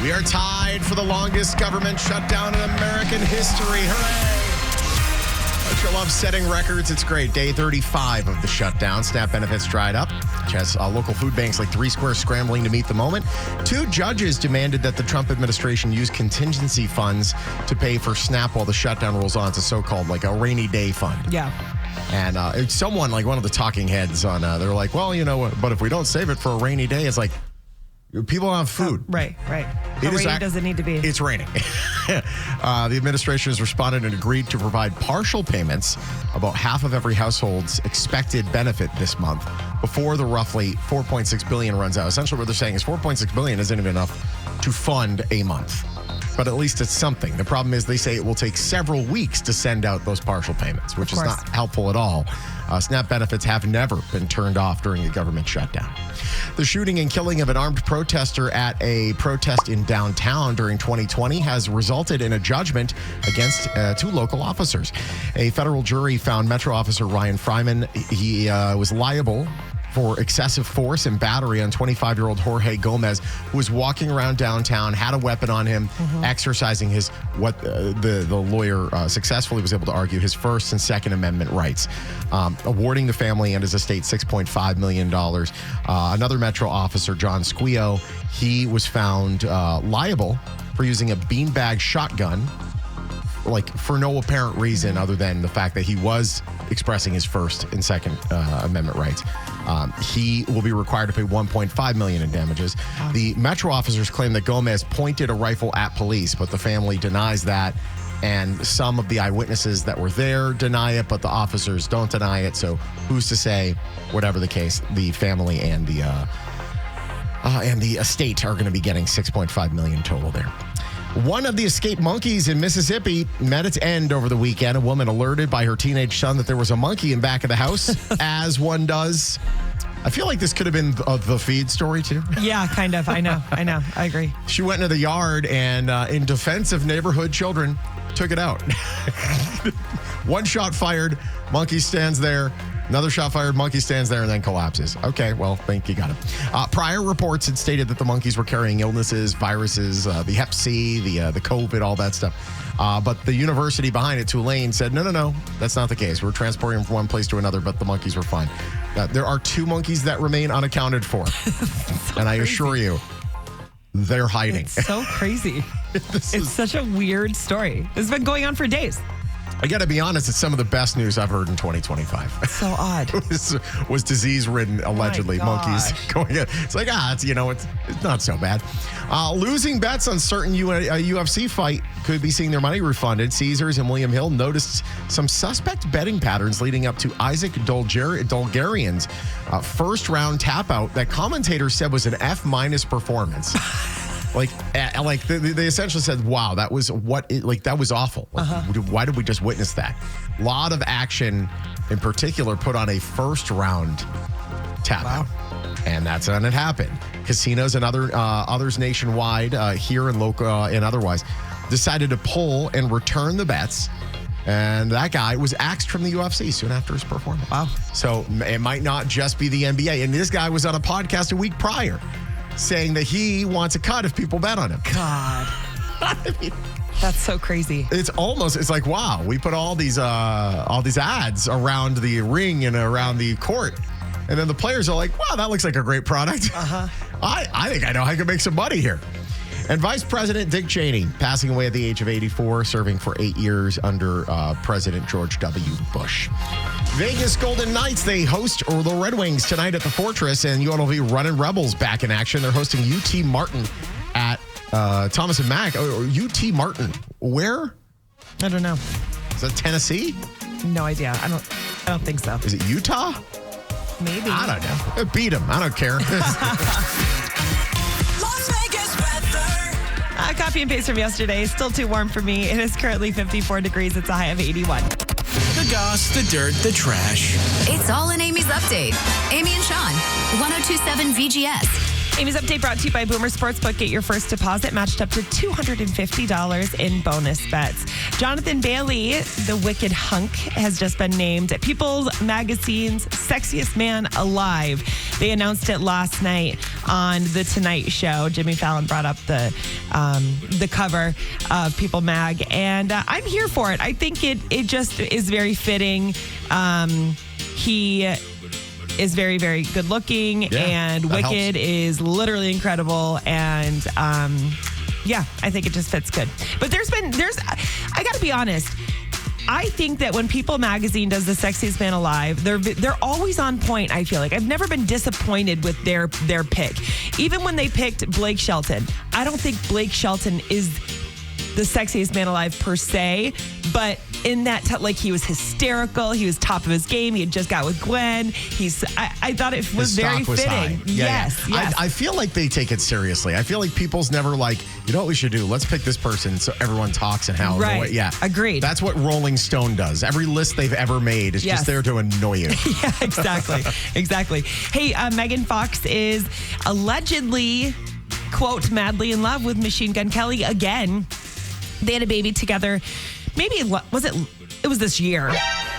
We are tied for the longest government shutdown in American history. Hooray! Don't you love setting records? It's great. Day 35 of the shutdown. SNAP benefits dried up, which has local food banks like Three Square scrambling to meet the moment. 2 judges demanded that the Trump administration use contingency funds to pay for SNAP while the shutdown rolls on. It's a so-called like a rainy day fund. Yeah. And someone, like one of the talking heads on, they're like, well, you know, but if we don't save it for a rainy day, it's like, people don't have food. Right. How rainy does it need to be? It's raining. The administration has responded and agreed to provide partial payments, about half of every household's expected benefit this month, before the roughly $4.6 billion runs out. Essentially what they're saying is $4.6 billion isn't even enough to fund a month. But at least it's something. The problem is they say it will take several weeks to send out those partial payments, which is not helpful at all. SNAP benefits have never been turned off during a government shutdown. The shooting and killing of an armed protester at a protest in downtown during 2020 has resulted in a judgment against 2 local officers. A federal jury found Metro Officer Ryan Fryman, he was liable for excessive force and battery on 25-year-old Jorge Gomez, who was walking around downtown, had a weapon on him, exercising his, the lawyer successfully was able to argue, his First and Second Amendment rights, awarding the family and his estate $6.5 million. Another Metro officer, John Squio, he was found liable for using a beanbag shotgun, like for no apparent reason other than the fact that he was expressing his First and Second Amendment rights. He will be required to pay $1.5 million in damages. The Metro officers claim that Gomez pointed a rifle at police, but the family denies that. And some of the eyewitnesses that were there deny it, but the officers don't deny it. So who's to say, whatever the case, the family and the estate are going to be getting $6.5 million total there. One of the escaped monkeys in Mississippi met its end over the weekend. A woman alerted by her teenage son that there was a monkey in back of the house, as one does. I feel like this could have been the feed story, too. Yeah, kind of. I know. I agree. She went into the yard and, in defense of neighborhood children, took it out. One shot fired, monkey stands there. Another shot fired, monkey stands there and then collapses. Okay, well, think you got it. Prior reports had stated that the monkeys were carrying illnesses, viruses, the Hep C, the COVID, all that stuff. But the university behind it, Tulane, said, no, that's not the case. We're transporting them from one place to another, but the monkeys were fine. There are 2 monkeys that remain unaccounted for. And I assure you, they're hiding. It's so crazy. It's such a weird story. It's been going on for days. I got to be honest, it's some of the best news I've heard in 2025. So odd. was disease-ridden, allegedly, monkeys going in. It's like, it's not so bad. Losing bets on certain UFC fight could be seeing their money refunded. Caesars and William Hill noticed some suspect betting patterns leading up to Isaac Dolgarian's first-round tap-out that commentators said was an F- performance. They essentially said, wow, that was that was awful. Why did we just witness that? A lot of action, in particular, put on a first round tap out. And that's when it happened. Casinos and others nationwide, here and local and otherwise, decided to pull and return the bets. And that guy was axed from the UFC soon after his performance. Wow. So it might not just be the NBA. And this guy was on a podcast a week prior, saying that he wants a cut if people bet on him. God. I mean, that's so crazy. It's like, wow, we put all these ads around the ring and around the court. And then the players are like, wow, that looks like a great product. I think I know how I can make some money here. And Vice President Dick Cheney passing away at the age of 84, serving for 8 years under President George W. Bush. Vegas Golden Knights, they host the Red Wings tonight at the Fortress, and UNLV Runnin' Rebels back in action. They're hosting UT Martin at Thomas and Mack. UT Martin, where? I don't know. Is that Tennessee? No idea. I don't think so. Is it Utah? Maybe. I don't know. Beat them. I don't care. Copy and paste from yesterday. Still too warm for me. It is currently 54 degrees. It's a high of 81. The goss, the dirt, the trash. It's all in Amy's update. Aimee+Shawn, 102.7 VGS. Amy's Update brought to you by Boomer Sportsbook. Get your first deposit matched up to $250 in bonus bets. Jonathan Bailey, the wicked hunk, has just been named People's Magazine's Sexiest Man Alive. They announced it last night on The Tonight Show. Jimmy Fallon brought up the cover of People Mag, and I'm here for it. I think it just is very fitting. He is very, very good looking, and Wicked is literally incredible. And I think it just fits good. But I got to be honest. I think that when People Magazine does the Sexiest Man Alive, they're always on point. I feel like I've never been disappointed with their pick. Even when they picked Blake Shelton, I don't think Blake Shelton is the sexiest man alive per se, but in that he was hysterical. He was top of his game. He had just got with Gwen. I thought it was very fitting. Yes. I feel like they take it seriously. I feel like People's never like, you know what we should do? Let's pick this person so everyone talks and how. Right. Yeah. Agreed. That's what Rolling Stone does. Every list they've ever made is just there to annoy you. Yeah, exactly. Exactly. Hey, Megan Fox is allegedly, quote, madly in love with Machine Gun Kelly again. They had a baby together. Maybe it was this year,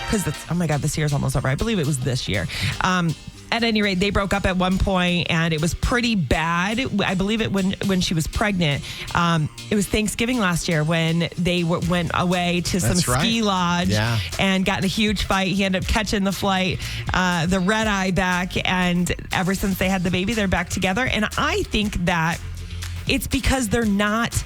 because oh my God, this year's almost over. I believe it was this year. At any rate, they broke up at one point, and it was pretty bad. I believe it when she was pregnant. It was Thanksgiving last year when they went away to some ski lodge and got in a huge fight. He ended up catching the flight, the red eye back, and ever since they had the baby, they're back together. And I think that it's because they're not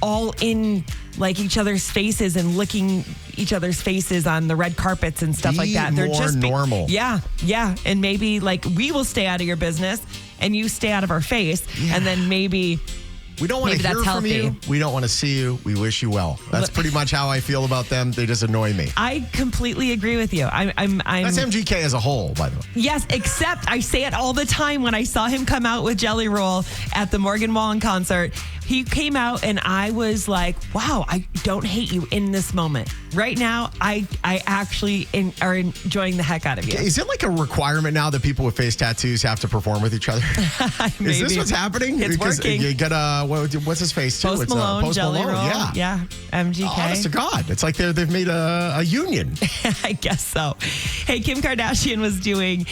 all in each other's faces and licking each other's faces on the red carpets and stuff like that. They're just normal. Yeah. And maybe we will stay out of your business and you stay out of our face. Yeah. And then maybe we don't want to hear from you. We don't want to see you. We wish you well. That's pretty much how I feel about them. They just annoy me. I completely agree with you. I'm That's MGK as a whole, by the way. Yes, except I say it all the time when I saw him come out with Jelly Roll at the Morgan Wallen concert. He came out and I was like, wow, I don't hate you in this moment. Right now, I actually are enjoying the heck out of you. Is it like a requirement now that people with face tattoos have to perform with each other? Is this what's happening? It's working. You got what's his face too? Post Malone, Post Jelly Malone. Roll. Yeah. MGK. Honest to God. It's like they've made a union. I guess so. Hey, Kim Kardashian was doing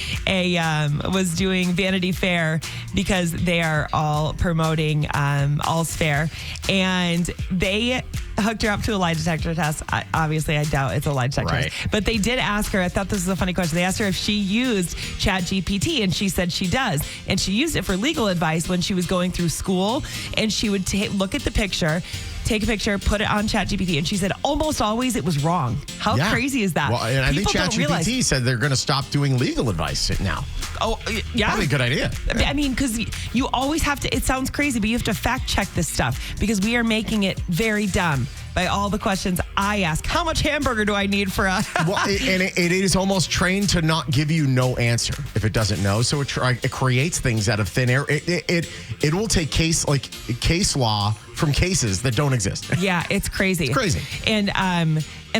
Vanity Fair because they are all promoting All's Fair, and they hooked her up to a lie detector test. Obviously, I doubt it's a lie detector test. But they did ask her, I thought this was a funny question. They asked her if she used ChatGPT, and she said she does. And she used it for legal advice when she was going through school, and she would look at the picture, take a picture, put it on ChatGPT, and she said almost always it was wrong. How crazy is that? Well, and I think ChatGPT said they're going to stop doing legal advice now. Oh, yeah. Probably a good idea. I mean, because you always have to, it sounds crazy, but you have to fact check this stuff because we are making it very dumb by all the questions I ask. How much hamburger do I need for a... Well, and it is almost trained to not give you no answer if it doesn't know. So it creates things out of thin air. It will take case law from cases that don't exist. Yeah, it's crazy. It's crazy. And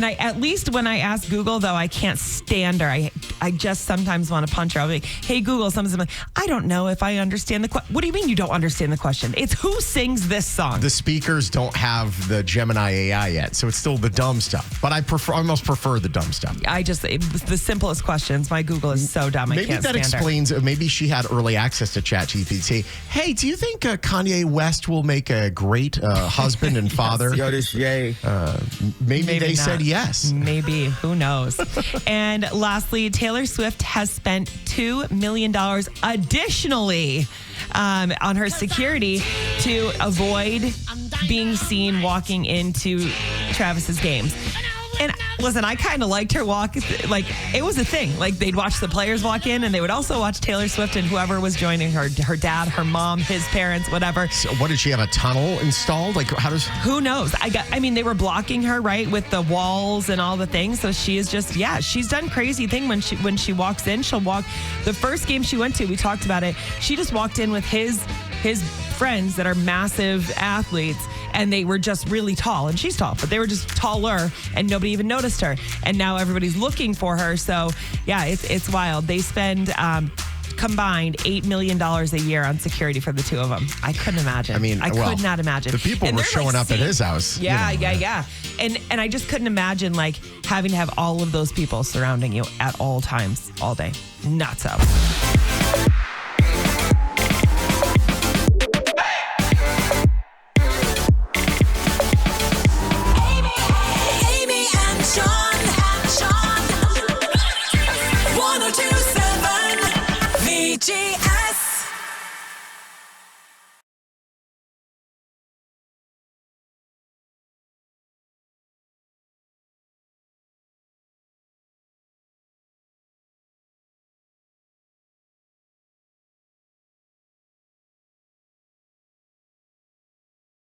I, at least when I ask Google, though, I can't stand her. I just sometimes want to punch her. I'll be like, hey, Google, something's like, I don't know if I understand the question. What do you mean you don't understand the question? It's who sings this song? The speakers don't have the Gemini AI yet, so it's still the dumb stuff. But I almost prefer the dumb stuff. The simplest questions. My Google is so dumb. Maybe I can't that stand explains, maybe she had early access to ChatGPT. Hey, do you think Kanye West will make a great husband and father? Yo, this Jay. Maybe they said yes. Maybe. Who knows? And lastly, Taylor Swift has spent $2 million additionally on her security to avoid being seen walking into Travis's games. And listen, I kind of liked her walk. It was a thing. They'd watch the players walk in, and they would also watch Taylor Swift and whoever was joining her dad, her mom, his parents, whatever. So what, did she have a tunnel installed? Who knows? They were blocking her, right, with the walls and all the things. So she is just, she's done crazy thing when she walks in. She'll walk. The first game she went to, we talked about it. She just walked in with his friends that are massive athletes, and they were just really tall, and she's tall, but they were just taller, and nobody even noticed her. And now everybody's looking for her. So yeah, it's wild. They spend combined $8 million a year on security for the two of them. I couldn't imagine. I mean, I could not imagine. The people And were they're, showing up at his house. Yeah. And I just couldn't imagine like having to have all of those people surrounding you at all times, all day. Not so.